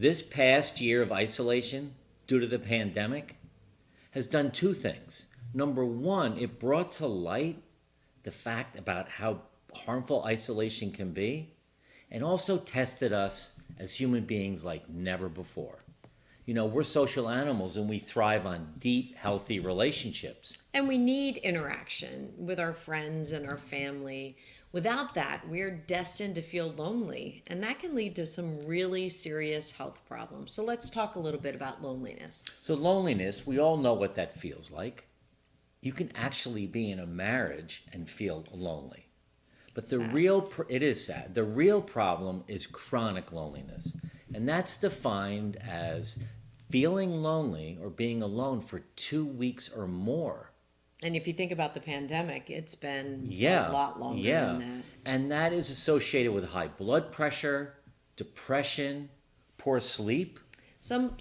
This past year of isolation due to the pandemic has done two things. Number one, it brought to light the fact about how harmful isolation can be, and also tested us as human beings like never before. You know, we're social animals and we thrive on deep, healthy relationships. And we need interaction with our friends and our family. Without that, we're destined to feel lonely, and that can lead to some really serious health problems. So let's talk a little bit about loneliness. So, loneliness, we all know what that feels like. You can actually be in a marriage and feel lonely. But Sad. it is sad. The real problem is chronic loneliness. And that's defined as feeling lonely or being alone for 2 weeks or more. And if you think about the pandemic, it's been Yeah. a lot longer Yeah. than that. And that is associated with high blood pressure, depression, poor sleep. Some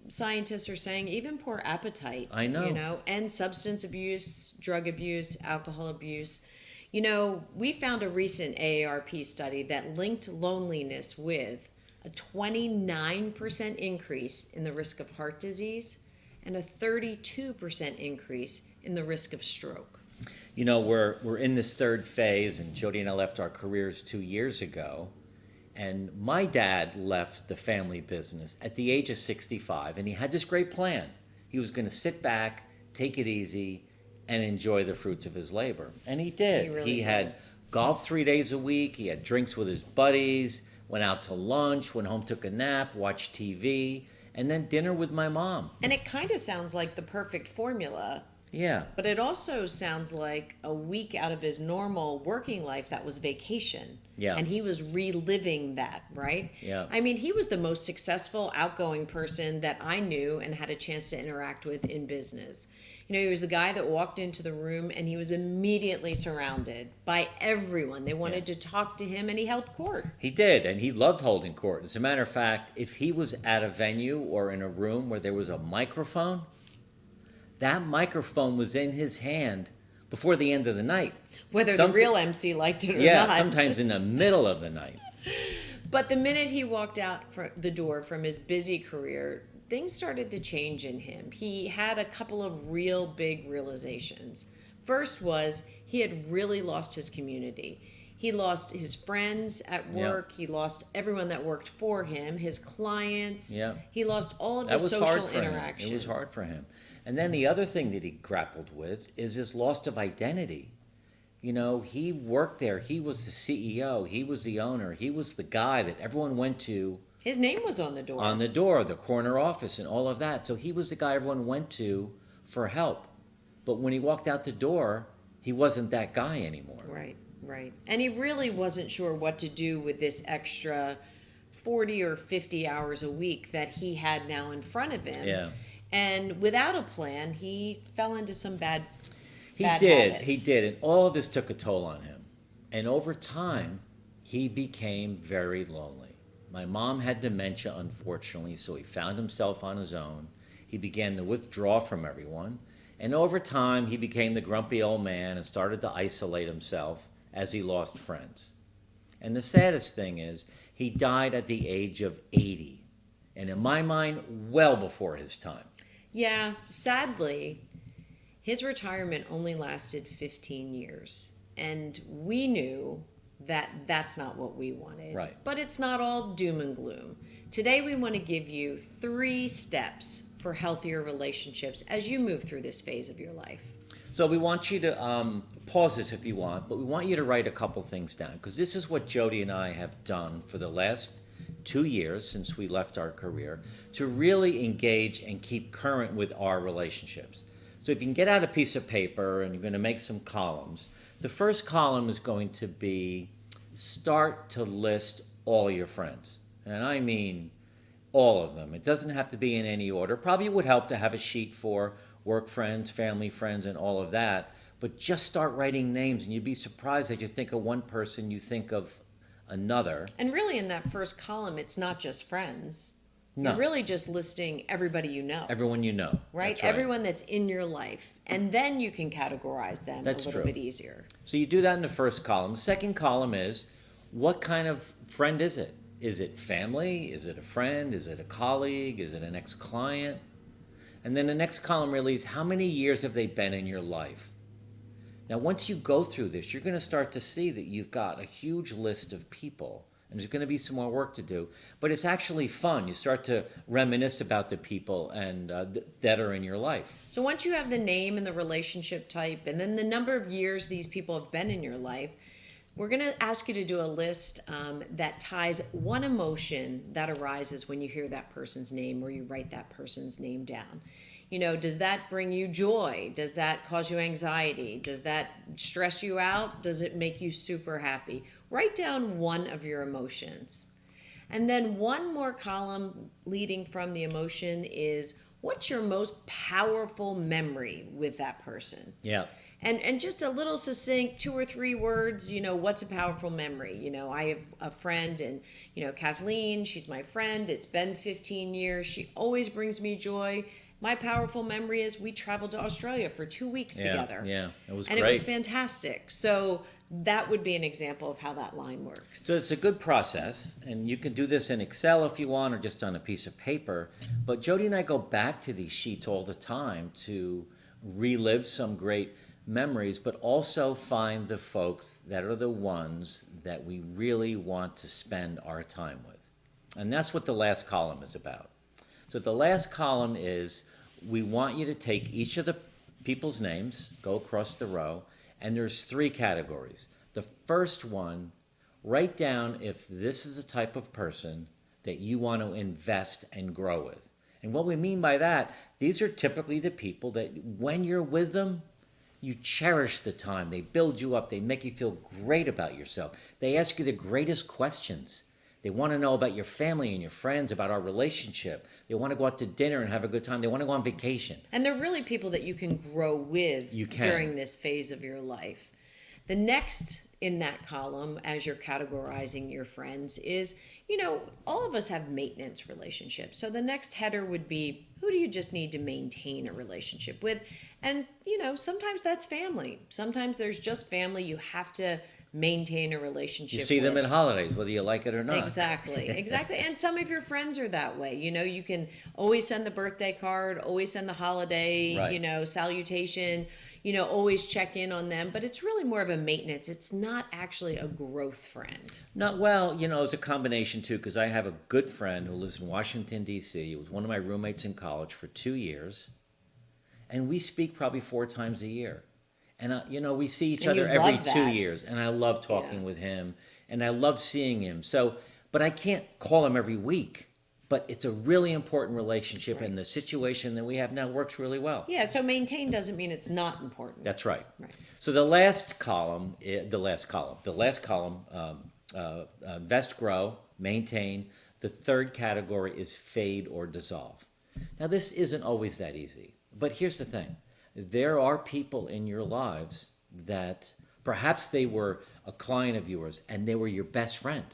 scientists are saying even poor appetite. I know. You know, and substance abuse, drug abuse, alcohol abuse. We found a recent AARP study that linked loneliness with a 29% increase in the risk of heart disease and a 32% increase in the risk of stroke. You know, we're in this third phase, and Jody and I left our careers 2 years ago. And my dad left the family business at the age of 65, and he had this great plan. He was going to sit back, take it easy, and enjoy the fruits of his labor. And he did. He really He did. had golf 3 days a week. He had drinks with his buddies, went out to lunch, went home, took a nap, watched TV, and then dinner with my mom. And it kind of sounds like the perfect formula, Yeah. but it also sounds like a week out of his normal working life that was vacation. Yeah. And he was reliving that, right? Yeah. I mean, he was the most successful, outgoing person that I knew and had a chance to interact with in business. He was the guy that walked into the room and he was immediately surrounded by everyone. They wanted to talk to him, and he held court. He did, and he loved holding court. As a matter of fact, if he was at a venue or in a room where there was a microphone, that microphone was in his hand before the end of the night. Whether the real MC liked it or Yeah, not. sometimes in the middle of the night. But the minute he walked out the door from his busy career, things started to change in him. He had a couple of real big realizations. First was he had really lost his community. He lost his friends at work. He lost everyone that worked for him, his clients. Yeah. He lost all of That his was social hard for interaction. him. It was hard for him. And then the other thing that he grappled with is his loss of identity. You know, he worked there. He was the CEO. He was the owner. He was the guy that everyone went to. His name was on the door. On the door, the corner office, and all of that. So he was the guy everyone went to for help. But when he walked out the door, he wasn't that guy anymore. Right. And he really wasn't sure what to do with this extra 40 or 50 hours a week that he had now in front of him. Yeah. And without a plan, he fell into some bad He did. And all of this took a toll on him. And over time, he became very lonely. My mom had dementia, unfortunately, so he found himself on his own. He began to withdraw from everyone. And over time, he became the grumpy old man and started to isolate himself as he lost friends. And the saddest thing is, he died at the age of 80. And in my mind, well before his time. Yeah, sadly, his retirement only lasted 15 years. And we knew that that's not what we wanted. Right. But it's not all doom and gloom. Today we want to give you 3 steps for healthier relationships as you move through this phase of your life. So we want you to pause this if you want, but we want you to write a couple things down, because this is what Jody and I have done for the last 2 years since we left our career to really engage and keep current with our relationships. So if you can get out a piece of paper and you're going to make some columns, the first column is going to be start to list all your friends. And I mean all of them. It doesn't have to be in any order. Probably would help to have a sheet for work friends, family friends, and all of that. But just start writing names, and you'd be surprised that you think of one person, you think of another. And really in that first column, it's not just friends. No. You're really just listing everybody you know. Everyone you know. Right? That's Everyone that's in your life. And then you can categorize them That's a little true. bit easier. So you do that in the first column. The second column is, what kind of friend is it? Is it family? Is it a friend? Is it a colleague? Is it an ex-client? And then the next column really is how many years have they been in your life? Now, once you go through this, you're going to start to see that you've got a huge list of people, and there's going to be some more work to do. But it's actually fun. You start to reminisce about the people and that are in your life. So once you have the name and the relationship type, and then the number of years these people have been in your life, we're going to ask you to do a list that ties one emotion that arises when you hear that person's name or you write that person's name down. You know, does that bring you joy? Does that cause you anxiety? Does that stress you out? Does it make you super happy? Write down one of your emotions. And then one more column leading from the emotion is, what's your most powerful memory with that person? Yeah. And just a little succinct, 2 or 3 words, you know, what's a powerful memory? You know, I have a friend, and, you know, Kathleen, she's my friend. It's been 15 years. She always brings me joy. My powerful memory is we traveled to Australia for 2 weeks together. Yeah, it was and great. it was fantastic. So that would be an example of how that line works. So it's a good process, and you can do this in Excel if you want, or just on a piece of paper. But Jody and I go back to these sheets all the time to relive some great memories, but also find the folks that are the ones that we really want to spend our time with. And that's what the last column is about. So the last column is, we want you to take each of the people's names, go across the row, and there's 3 categories. The first one, write down if this is a type of person that you want to invest and grow with. And what we mean by that, these are typically the people that when you're with them, you cherish the time. They build you up. They make you feel great about yourself. They ask you the greatest questions. They want to know about your family and your friends, about our relationship. They want to go out to dinner and have a good time. They want to go on vacation. And they're really people that you can grow with during this phase of your life. The next in that column, as you're categorizing your friends, is, you know, all of us have maintenance relationships. So the next header would be, who do you just need to maintain a relationship with? And, you know, sometimes that's family. Sometimes there's just family you have to maintain a relationship You see them with. at holidays, whether you like it or not. Exactly. And some of your friends are that way. You know, you can always send the birthday card, always send the holiday, Right. you know, salutation, you know, always check in on them. But it's really more of a maintenance. It's not actually a growth friend. No, well, you know, it's a combination too, because I have a good friend who lives in Washington, D.C. He was one of my roommates in college for 2 years. And we speak probably 4 times a year. And, you know, we see each And you other every love 2 that. years. And I love talking Yeah. with him. And I love seeing him. So, but I can't call him every week. But it's a really important relationship. Right. And the situation that we have now works really well. Yeah, so maintain doesn't mean it's not important. That's right. Right. So the last column, invest, grow, maintain. The third category is fade or dissolve. Now, this isn't always that easy. But here's the thing. There are people in your lives that perhaps they were a client of yours and they were your best friend.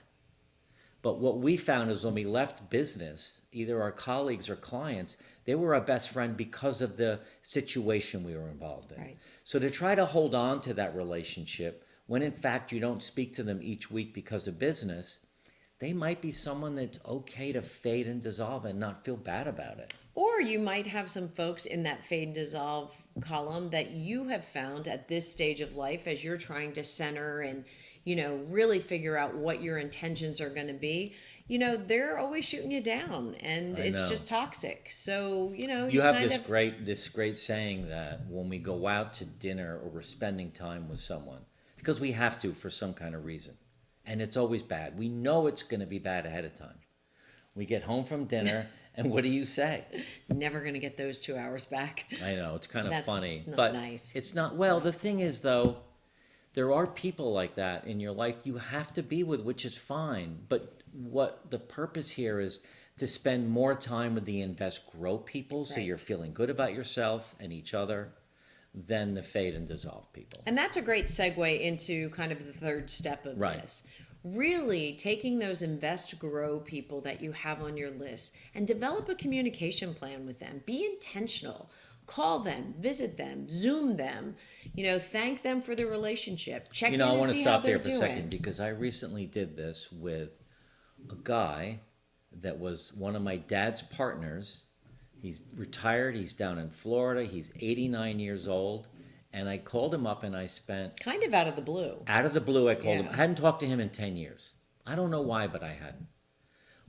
But what we found is when we left business, either our colleagues or clients, they were our best friend because of the situation we were involved in. Right. So to try to hold on to that relationship, when in fact you don't speak to them each week because of business, they might be someone that's okay to fade and dissolve and not feel bad about it. Or you might have some folks in that fade and dissolve column that you have found at this stage of life as you're trying to center and, you know, really figure out what your intentions are going to be. You know, they're always shooting you down, and I it's know. just toxic. So, you know, You have kind this great saying that when we go out to dinner or we're spending time with someone, because we have to for some kind of reason, and it's always bad. We know it's going to be bad ahead of time. We get home from dinner, and what do you say? never going to get those 2 hours back. I know, it's kind of That's funny. not but nice. It's not, well, the thing is, though, there are people like that in your life you have to be with, which is fine. But what the purpose here is to spend more time with the invest grow people so Right. you're feeling good about yourself and each other than the fade and dissolve people. And that's a great segue into kind of the third step of Right. this. Really taking those invest grow people that you have on your list and develop a communication plan with them. Be intentional. Call them, visit them, Zoom them, you know, thank them for the relationship. Check You know, in I and want to see how stop they're there for a doing. second because I recently did this with a guy that was one of my dad's partners. He's retired. He's down in Florida. He's 89 years old. And I called him up and I spent, Kind of out of the blue. out of the blue, I called him. Yeah. I hadn't talked to him in 10 years. I don't know why, but I hadn't.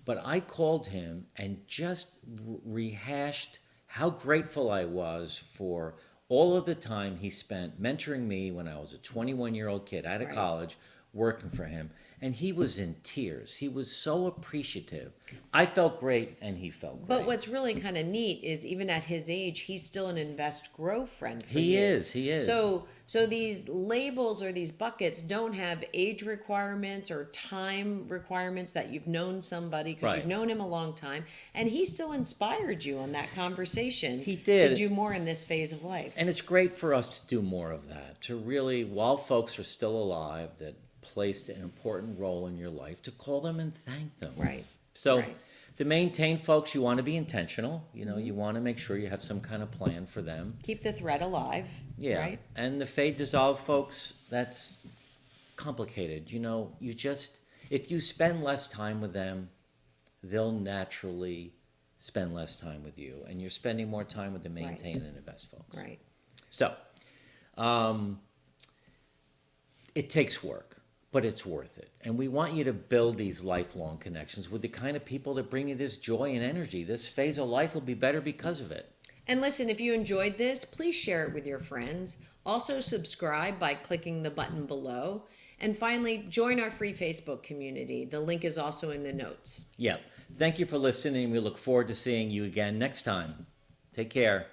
But I called him and just rehashed how grateful I was for all of the time he spent mentoring me when I was a 21-year-old kid out of Right. college, working for him. And he was in tears. He was so appreciative. I felt great and he felt great. But what's really kind of neat is even at his age, he's still an invest grow friend for He you. is. So these labels or these buckets don't have age requirements or time requirements that you've known somebody because Right. you've known him a long time, and he still inspired you on that conversation. He did. To do more in this phase of life. And it's great for us to do more of that, to really, while folks are still alive that placed an important role in your life, to call them and thank them. Right. So Right. to maintain folks, you want to be intentional. You know, you want to make sure you have some kind of plan for them. Keep the thread alive. Yeah. Right. And the fade dissolve folks, that's complicated. You know, you just, if you spend less time with them, they'll naturally spend less time with you. And you're spending more time with the maintain and invest folks. Right. So, it takes work, but it's worth it. And we want you to build these lifelong connections with the kind of people that bring you this joy and energy. This phase of life will be better because of it. And listen, if you enjoyed this, please share it with your friends. Also, subscribe by clicking the button below. And finally, join our free Facebook community. The link is also in the notes. Yep. Thank you for listening. We look forward to seeing you again next time. Take care.